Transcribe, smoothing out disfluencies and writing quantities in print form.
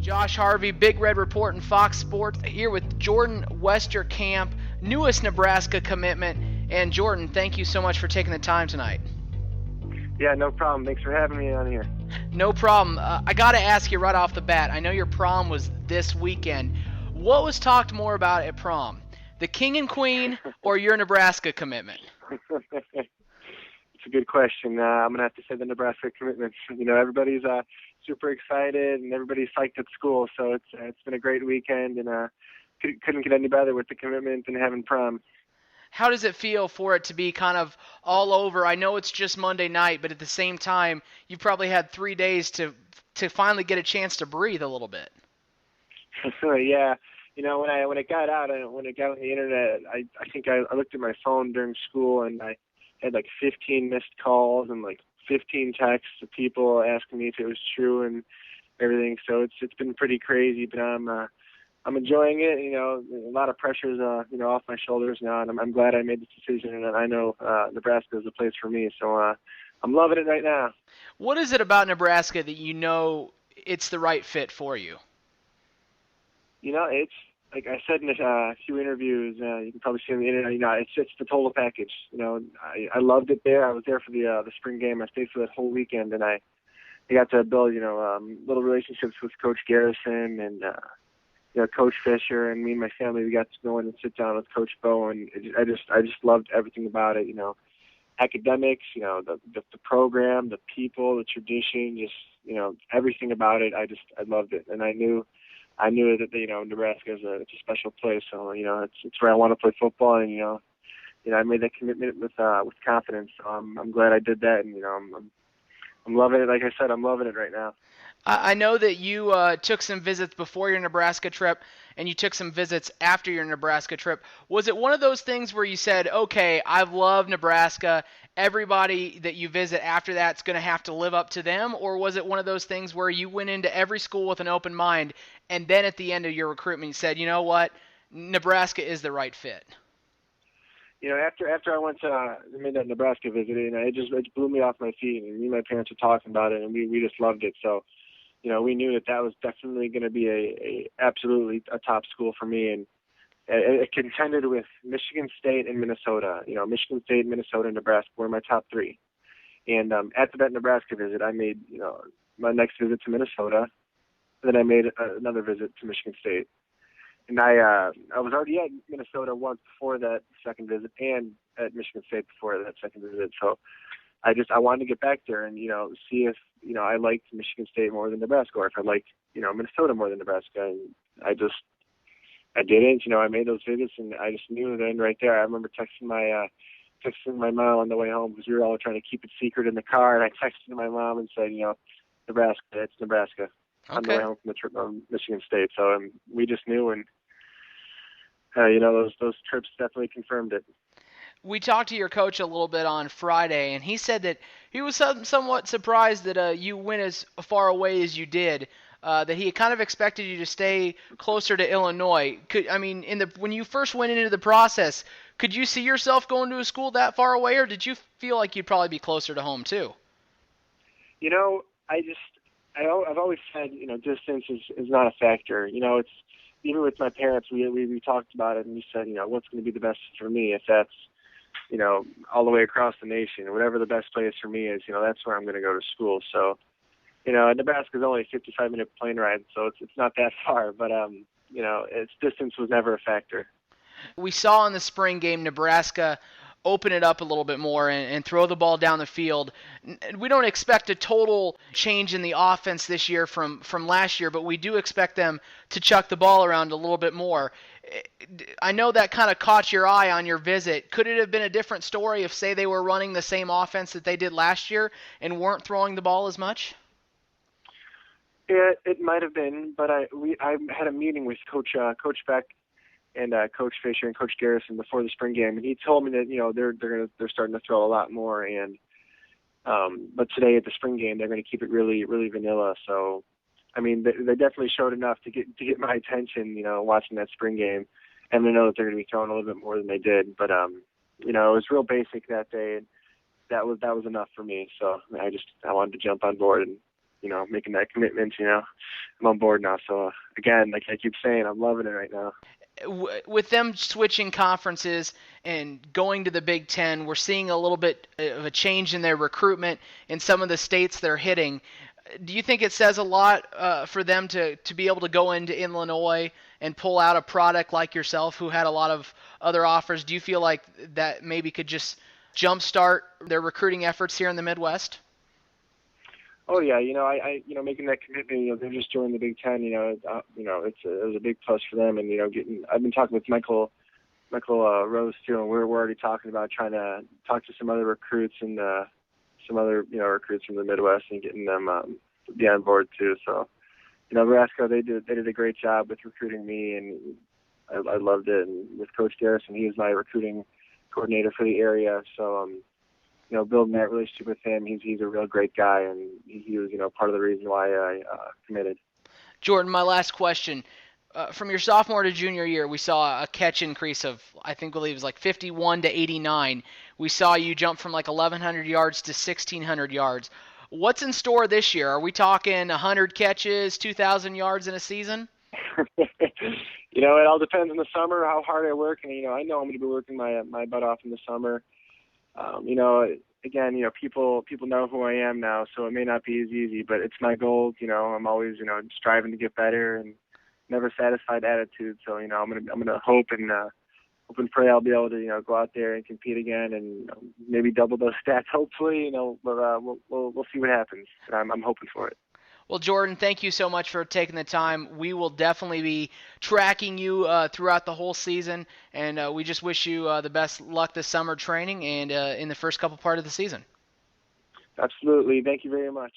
Josh Harvey, Big Red Report and Fox Sports, here with Jordan Westerkamp, newest Nebraska commitment. And Jordan, thank you so much for taking the time tonight. Yeah, no problem. Thanks for having me on here. No problem. I got to ask you right off the bat, I know your prom was this weekend. What was talked more about at prom? The king and queen or your Nebraska commitment? It's a good question. I'm going to have to say the Nebraska commitment. Everybody's super excited and everybody's psyched at school, so it's been a great weekend, and couldn't get any better with the commitment and having prom. How does it feel for it to be kind of all over? I know it's just Monday night, but at the same time, you probably had 3 days to finally get a chance to breathe a little bit. Yeah. When it got out and when it got on the internet, I think I looked at my phone during school and I had like 15 missed calls and like 15 texts of people asking me if it was true and everything. So it's been pretty crazy, but I'm enjoying it. A lot of pressure's off my shoulders now, and I'm glad I made this decision. And I know Nebraska is a place for me, so I'm loving it right now. What is it about Nebraska that you know it's the right fit for you? It's like I said in a few interviews. You can probably see on the internet. It's the total package. I loved it there. I was there for the spring game. I stayed for that whole weekend, and I got to build little relationships with Coach Garrison and Coach Fisher, and me and my family. We got to go in and sit down with Coach Bo, and I just loved everything about it. Academics, the program, the people, the tradition, just everything about it. I loved it, and I knew that Nebraska is a special place. So it's where I want to play football, and I made that commitment with confidence. So I'm glad I did that, and I'm loving it. Like I said, I'm loving it right now. I know that you took some visits before your Nebraska trip, and you took some visits after your Nebraska trip. Was it one of those things where you said, okay, I've loved Nebraska, everybody that you visit after that's going to have to live up to them? Or was it one of those things where you went into every school with an open mind, and then at the end of your recruitment you said, you know what, Nebraska is the right fit? After I went to made that Nebraska visit, it just blew me off my feet. And me and my parents were talking about it, and we just loved it. So, we knew that was definitely going to be absolutely a top school for me. And it contended with Michigan State and Minnesota. Michigan State, Minnesota, and Nebraska were my top three. And after that Nebraska visit, I made my next visit to Minnesota. And then I made another visit to Michigan State. And I was already at Minnesota once before that second visit, and at Michigan State before that second visit. So I wanted to get back there and see if I liked Michigan State more than Nebraska, or if I liked Minnesota more than Nebraska. And I didn't. I made those visits, and I just knew then right there. I remember texting my mom on the way home, because we were all trying to keep it secret in the car. And I texted my mom and said, Nebraska, it's Nebraska. Okay. On the way home from the trip on Michigan State. So we just knew, and those trips definitely confirmed it. We talked to your coach a little bit on Friday, and he said that he was somewhat surprised that you went as far away as you did. That he kind of expected you to stay closer to Illinois. When you first went into the process, could you see yourself going to a school that far away, or did you feel like you'd probably be closer to home too? I've always said, distance is not a factor. It's even with my parents, we talked about it, and we said, what's going to be the best for me? If that's, all the way across the nation, whatever the best place for me is, that's where I'm going to go to school. So, Nebraska is only a 55-minute plane ride, so it's not that far. But its distance was never a factor. We saw in the spring game Nebraska open it up a little bit more and throw the ball down the field. We don't expect a total change in the offense this year from last year, but we do expect them to chuck the ball around a little bit more. I know that kind of caught your eye on your visit. Could it have been a different story if, say, they were running the same offense that they did last year and weren't throwing the ball as much? Yeah, it might have been, but I had a meeting with Coach Beck and Coach Fisher and Coach Garrison before the spring game, and he told me that they're starting to throw a lot more, and but today at the spring game they're going to keep it really really vanilla. So they definitely showed enough to get my attention, watching that spring game, and I know that they're going to be throwing a little bit more than they did, but it was real basic that day. And that was enough for me. So I wanted to jump on board, and making that commitment. I'm on board now. So again, like I keep saying, I'm loving it right now. With them switching conferences and going to the Big Ten, we're seeing a little bit of a change in their recruitment in some of the states they're hitting. Do you think it says a lot for them to be able to go into Illinois and pull out a product like yourself who had a lot of other offers? Do you feel like that maybe could just jumpstart their recruiting efforts here in the Midwest? Oh yeah, making that commitment. They just joined the Big Ten. It was a big plus for them. And I've been talking with Michael Rose too, and we're already talking about trying to talk to some other recruits and some other recruits from the Midwest and getting them to be on board too. So Nebraska, they did a great job with recruiting me, and I loved it. And with Coach Garrison, he was my recruiting coordinator for the area. So building that relationship with him, he's a real great guy, and he was part of the reason why I committed. Jordan, my last question. From your sophomore to junior year, we saw a catch increase of, I believe it was like 51 to 89. We saw you jump from like 1,100 yards to 1,600 yards. What's in store this year? Are we talking 100 catches, 2,000 yards in a season? It all depends on the summer, how hard I work, and I know I'm going to be working my butt off in the summer. Again, people know who I am now, so it may not be as easy, but it's my goal. I'm always striving to get better and never satisfied attitude. So I'm gonna hope and pray I'll be able to go out there and compete again and maybe double those stats. Hopefully, but we'll see what happens. I'm hoping for it. Well, Jordan, thank you so much for taking the time. We will definitely be tracking you throughout the whole season, and we just wish you the best luck this summer training and in the first couple part of the season. Absolutely. Thank you very much.